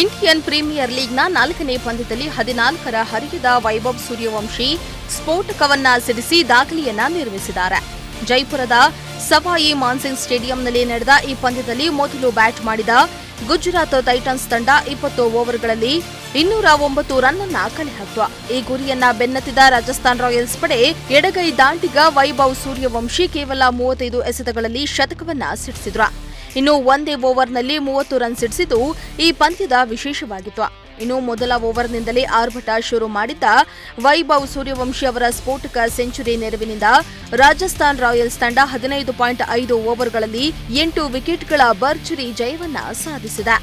Indian premier ಲೀಗ್ನ 4ನೇ ಪಂದ್ಯದಲ್ಲಿ 14ರ ಹರಿಯದ ವೈಭವ್ ಸೂರ್ಯವಂಶಿ ಸ್ಫೋಟಕವನ್ನ ಸಿಡಿಸಿ ದಾಖಲೆಯನ್ನ ನಿರ್ಮಿಸಿದ್ದಾರೆ. ಜೈಪುರದ ಸವಾಯಿ ಮಾನ್ಸಿಂಗ್ ಸ್ಟೇಡಿಯಂನಲ್ಲಿ ನಡೆದ ಈ ಪಂದ್ಯದಲ್ಲಿ ಮೊದಲು ಬ್ಯಾಟ್ ಮಾಡಿದ ಗುಜರಾತ್ ಟೈಟನ್ಸ್ ತಂಡ 20 ಓವರ್ಗಳಲ್ಲಿ 209 ರನ್ ಅನ್ನ ಕಲೆ ಹಾಕಿತು. ಈ ಗುರಿಯನ್ನ ಬೆನ್ನತ್ತಿದ ರಾಜಸ್ಥಾನ್ ರಾಯಲ್ಸ್ ಪಡೆ ಎಡಗೈ ದಾಂಡಿಗ ವೈಭವ್ ಸೂರ್ಯವಂಶಿ ಕೇವಲ 35 ಎಸೆತಗಳಲ್ಲಿ ಶತಕವನ್ನ ಸಿಡಿಸಿದ್ರು. ಇನ್ನು ಒಂದೇ ಓವರ್ನಲ್ಲಿ 30 ರನ್ ಸಿಡಿಸಿದ್ದು ಈ ಪಂದ್ಯದ ವಿಶೇಷವಾಗಿತ್ತು. ಇನ್ನು ಮೊದಲ ಓವರ್ನಿಂದಲೇ ಆರ್ಭಟ ಶುರು ಮಾಡಿದ್ದ ವೈಭವ್ ಸೂರ್ಯವಂಶಿ ಅವರ ಸ್ಫೋಟಕ ಸೆಂಚುರಿ ನೆರವಿನಿಂದ ರಾಜಸ್ಥಾನ್ ರಾಯಲ್ಸ್ ತಂಡ 15.5 ಓವರ್ಗಳಲ್ಲಿ 8 ವಿಕೆಟ್ಗಳ ಭರ್ಜರಿ ಜಯವನ್ನ ಸಾಧಿಸಿದೆ.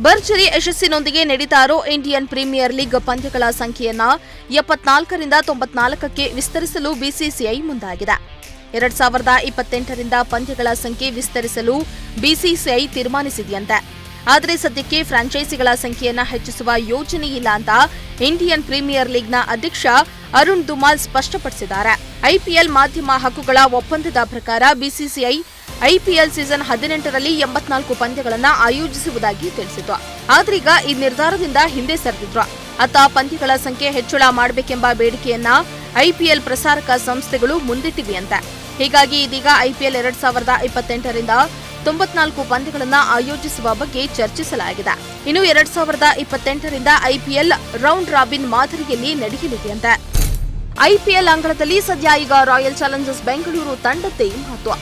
ಭರ್ಜರಿ ಯಶಸ್ಸಿನೊಂದಿಗೆ ನಡೀತಾ ಇರೋ ಇಂಡಿಯನ್ ಪ್ರೀಮಿಯರ್ ಲೀಗ್ ಪಂದ್ಯಗಳ ಸಂಖ್ಯೆಯನ್ನ 74ರಿಂದ 94ಕ್ಕೆ ವಿಸ್ತರಿಸಲು ಬಿಸಿಸಿಐ ಮುಂದಾಗಿದೆ. 2028ರಿಂದ ಪಂದ್ಯಗಳ ಸಂಖ್ಯೆ ವಿಸ್ತರಿಸಲು ಬಿಸಿಸಿಐ ತೀರ್ಮಾನಿಸಿದೆಯಂತೆ. ಆದರೆ ಸದ್ಯಕ್ಕೆ ಫ್ರಾಂಚೈಸಿಗಳ ಸಂಖ್ಯೆಯನ್ನ ಹೆಚ್ಚಿಸುವ ಯೋಜನೆ ಇಲ್ಲ ಅಂತ ಇಂಡಿಯನ್ ಪ್ರೀಮಿಯರ್ ಲೀಗ್ನ ಅಧ್ಯಕ್ಷ ಅರುಣ್ ಧುಮಾಲ್ ಸ್ಪಷ್ಟಪಡಿಸಿದ್ದಾರೆ. ಐಪಿಎಲ್ ಮಾಧ್ಯಮ ಹಕ್ಕುಗಳ ಒಪ್ಪಂದದ ಪ್ರಕಾರ ಬಿಸಿಸಿಐ ಐಪಿಎಲ್ ಸೀಸನ್ 18ರಲ್ಲಿ 84 ಪಂದ್ಯಗಳನ್ನು ಆಯೋಜಿಸುವುದಾಗಿ ತಿಳಿಸಿತು. ಆದ್ರೀಗ ಈ ನಿರ್ಧಾರದಿಂದ ಹಿಂದೆ ಸರಿದಿದ್ರು. ಅತ್ತ ಪಂದ್ಯಗಳ ಸಂಖ್ಯೆ ಹೆಚ್ಚಳ ಮಾಡಬೇಕೆಂಬ ಬೇಡಿಕೆಯನ್ನ ಐಪಿಎಲ್ ಪ್ರಸಾರಕ ಸಂಸ್ಥೆಗಳು ಮುಂದಿಟ್ಟಿವೆಯಂತೆ. ಹೀಗಾಗಿ ಇದೀಗ ಐಪಿಎಲ್ 2028ರಿಂದ 94 ಪಂದ್ಯಗಳನ್ನು ಆಯೋಜಿಸುವ ಬಗ್ಗೆ ಚರ್ಚಿಸಲಾಗಿದೆ. ಇನ್ನು 2028ರಿಂದ ಐಪಿಎಲ್ ರೌಂಡ್ ರಾಬಿನ್ ಮಾದರಿಯಲ್ಲಿ ನಡೆಯಲಿದೆಯಂತೆ. ಐಪಿಎಲ್ ಅಂಗಳದಲ್ಲಿ ಸದ್ಯ ಈಗ ರಾಯಲ್ ಚಾಲೆಂಜರ್ಸ್ ಬೆಂಗಳೂರು ತಂಡದ್ದೇ ಮಹತ್ವ.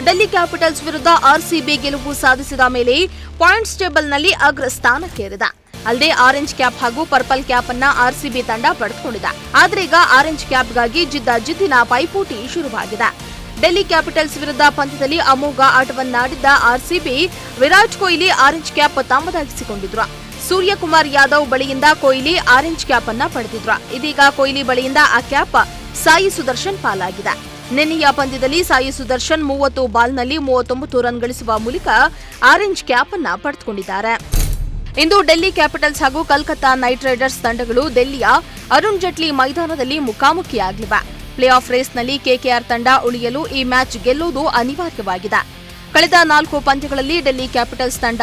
ಡೆಲ್ಲಿ ಕ್ಯಾಪಿಟಲ್ಸ್ ವಿರುದ್ಧ ಆರ್ಸಿಬಿ ಗೆಲುವು ಸಾಧಿಸಿದ ಮೇಲೆ ಪಾಯಿಂಟ್ಸ್ ಟೇಬಲ್ನಲ್ಲಿ ಅಗ್ರ ಸ್ಥಾನಕ್ಕೇರಿದೆ. ಅಲ್ಲದೆ ಆರೆಂಜ್ ಕ್ಯಾಪ್ ಹಾಗೂ ಪರ್ಪಲ್ ಕ್ಯಾಪ್ ಅನ್ನ ಆರ್ಸಿಬಿ ತಂಡ ಪಡೆದುಕೊಂಡಿದೆ. ಆದ್ರೆ ಈಗ ಆರೆಂಜ್ ಕ್ಯಾಪ್ಗಾಗಿ ಜಿದ್ದಿನ ಪೈಪೋಟಿ ಶುರುವಾಗಿದೆ. ಡೆಲ್ಲಿ ಕ್ಯಾಪಿಟಲ್ಸ್ ವಿರುದ್ಧ ಪಂದ್ಯದಲ್ಲಿ ಅಮೋಘ ಆಟವನ್ನಾಡಿದ್ದ RCB Virat Kohli orange cap ತಮ್ಮದಾಗಿಸಿಕೊಂಡಿದ್ರು. ಸೂರ್ಯಕುಮಾರ್ ಯಾದವ್ ಬಳಿಯಿಂದ ಕೊಹ್ಲಿ ಆರೆಂಜ್ ಕ್ಯಾಪ್ ಅನ್ನ ಪಡೆದಿದ್ರು. ಇದೀಗ ಕೊಹ್ಲಿ ಬಳಿಯಿಂದ ಆ ಕ್ಯಾಪ್ ಸಾಯಿ ಸುದರ್ಶನ್ ಪಾಲಾಗಿದೆ. ನಿನ್ನೆಯ ಪಂದ್ಯದಲ್ಲಿ ಸಾಯಿ ಸುದರ್ಶನ್ 30 ಬಾಲ್ನಲ್ಲಿ 39 ರನ್ ಗಳಿಸುವ ಮೂಲಕ ಆರೆಂಜ್ ಕ್ಯಾಪ್ ಅನ್ನ ಪಡೆದುಕೊಂಡಿದ್ದಾರೆ. ಇಂದು ಡೆಲ್ಲಿ ಕ್ಯಾಪಿಟಲ್ಸ್ ಹಾಗೂ ಕಲ್ಕತ್ತಾ ನೈಟ್ ರೈಡರ್ಸ್ ತಂಡಗಳು ಡೆಲ್ಲಿಯ ಅರುಣ್ ಜೇಟ್ಲಿ ಮೈದಾನದಲ್ಲಿ ಮುಖಾಮುಖಿಯಾಗಲಿವೆ. ಪ್ಲೇ ಆಫ್ ರೇಸ್ನಲ್ಲಿ ಕೆಕೆಆರ್ ತಂಡ ಉಳಿಯಲು ಈ ಮ್ಯಾಚ್ ಗೆಲ್ಲುವುದು ಅನಿವಾರ್ಯವಾಗಿದೆ. ಕಳೆದ 4 ಪಂದ್ಯಗಳಲ್ಲಿ ಡೆಲ್ಲಿ ಕ್ಯಾಪಿಟಲ್ಸ್ ತಂಡ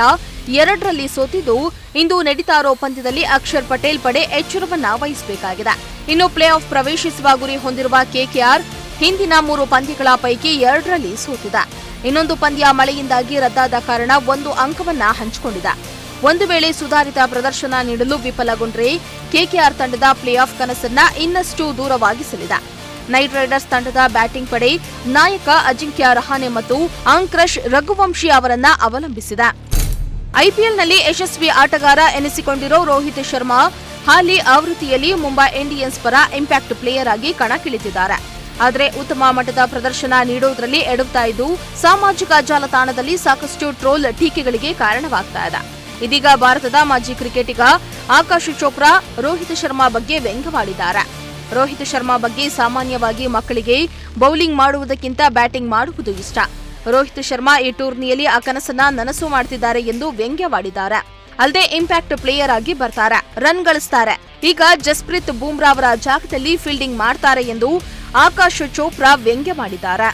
2ರಲ್ಲಿ ಸೋತಿದ್ದು, ಇಂದು ನಡೀತಾ ಇರೋ ಪಂದ್ಯದಲ್ಲಿ ಅಕ್ಷರ್ ಪಟೇಲ್ ಪಡೆ ಎಚ್ಚರವನ್ನ ವಹಿಸಬೇಕಾಗಿದೆ. ಇನ್ನು ಪ್ಲೇ ಆಫ್ ಪ್ರವೇಶಿಸುವ ಗುರಿ ಹೊಂದಿರುವ ಕೆಕೆಆರ್ ಹಿಂದಿನ 3 ಪಂದ್ಯಗಳ ಪೈಕಿ 2ರಲ್ಲಿ ಸೋತಿದೆ. ಇನ್ನೊಂದು ಪಂದ್ಯ ಮಳೆಯಿಂದಾಗಿ ರದ್ದಾದ ಕಾರಣ 1 ಅಂಕವನ್ನ ಹಂಚಿಕೊಂಡಿದೆ. ಒಂದು ವೇಳೆ ಸುಧಾರಿತ ಪ್ರದರ್ಶನ ನೀಡಲು ವಿಫಲಗೊಂಡ್ರೆ ಕೆಕೆಆರ್ ತಂಡದ ಪ್ಲೇ ಆಫ್ ಕನಸನ್ನ ಇನ್ನಷ್ಟು ದೂರವಾಗಿಸಲಿದೆ. ನೈಟ್ ರೈಡರ್ಸ್ ತಂಡದ ಬ್ಯಾಟಿಂಗ್ ಪಡೆ ನಾಯಕ ಅಜಿಂಕ್ಯ ರಹಾನೆ ಮತ್ತು ಆಂಕ್ರಶ್ ರಘುವಂಶಿ ಅವರನ್ನ ಅವಲಂಬಿಸಿದೆ. ಐಪಿಎಲ್ನಲ್ಲಿ ಯಶಸ್ವಿ ಆಟಗಾರ ಎನಿಸಿಕೊಂಡಿರೋ ರೋಹಿತ್ ಶರ್ಮಾ ಹಾಲಿ ಆವೃತ್ತಿಯಲ್ಲಿ ಮುಂಬೈ ಇಂಡಿಯನ್ಸ್ ಪರ ಇಂಪ್ಯಾಕ್ಟ್ ಪ್ಲೇಯರ್ ಆಗಿ ಕಣಕ್ಕಿಳಿದಿದ್ದಾರೆ. ಆದರೆ ಉತ್ತಮ ಮಟ್ಟದ ಪ್ರದರ್ಶನ ನೀಡುವುದರಲ್ಲಿ ಎಡುತ್ತಾ ಇದ್ದು ಸಾಮಾಜಿಕ ಜಾಲತಾಣದಲ್ಲಿ ಸಾಕಷ್ಟು ಟ್ರೋಲ್ ಟೀಕೆಗಳಿಗೆ ಕಾರಣವಾಗ್ತಾ ಇದೆ. ಇದೀಗ ಭಾರತದ ಮಾಜಿ ಕ್ರಿಕೆಟಿಗ ಆಕಾಶ್ ಚೋಪ್ರಾ ರೋಹಿತ್ ಶರ್ಮಾ ಬಗ್ಗೆ ವ್ಯಂಗ್ಯವಾಡಿದ್ದಾರೆ. ರೋಹಿತ್ ಶರ್ಮಾ ಬಗ್ಗೆ ಸಾಮಾನ್ಯವಾಗಿ ಮಕ್ಕಳಿಗೆ ಬೌಲಿಂಗ್ ಮಾಡುವುದಕ್ಕಿಂತ ಬ್ಯಾಟಿಂಗ್ ಮಾಡುವುದು ಇಷ್ಟ. ರೋಹಿತ್ ಶರ್ಮಾ ಈ ಟೂರ್ನಿಯಲ್ಲಿ ಆ ಕನಸನ್ನ ನನಸು ಮಾಡುತ್ತಿದ್ದಾರೆ ಎಂದು ವ್ಯಂಗ್ಯವಾಡಿದ್ದಾರೆ. ಅಲ್ಲದೆ ಇಂಪ್ಯಾಕ್ಟ್ ಪ್ಲೇಯರ್ ಆಗಿ ಬರ್ತಾರೆ, ರನ್ ಗಳಿಸ್ತಾರೆ. ಈಗ ಜಸ್ಪ್ರೀತ್ ಬೂಮ್ರಾ ಅವರ ಜಾಗದಲ್ಲಿ ಫೀಲ್ಡಿಂಗ್ ಮಾಡ್ತಾರೆ ಎಂದು ಆಕಾಶ್ ಚೋಪ್ರಾ ವ್ಯಂಗ್ಯ ಮಾಡಿದ್ದಾರೆ.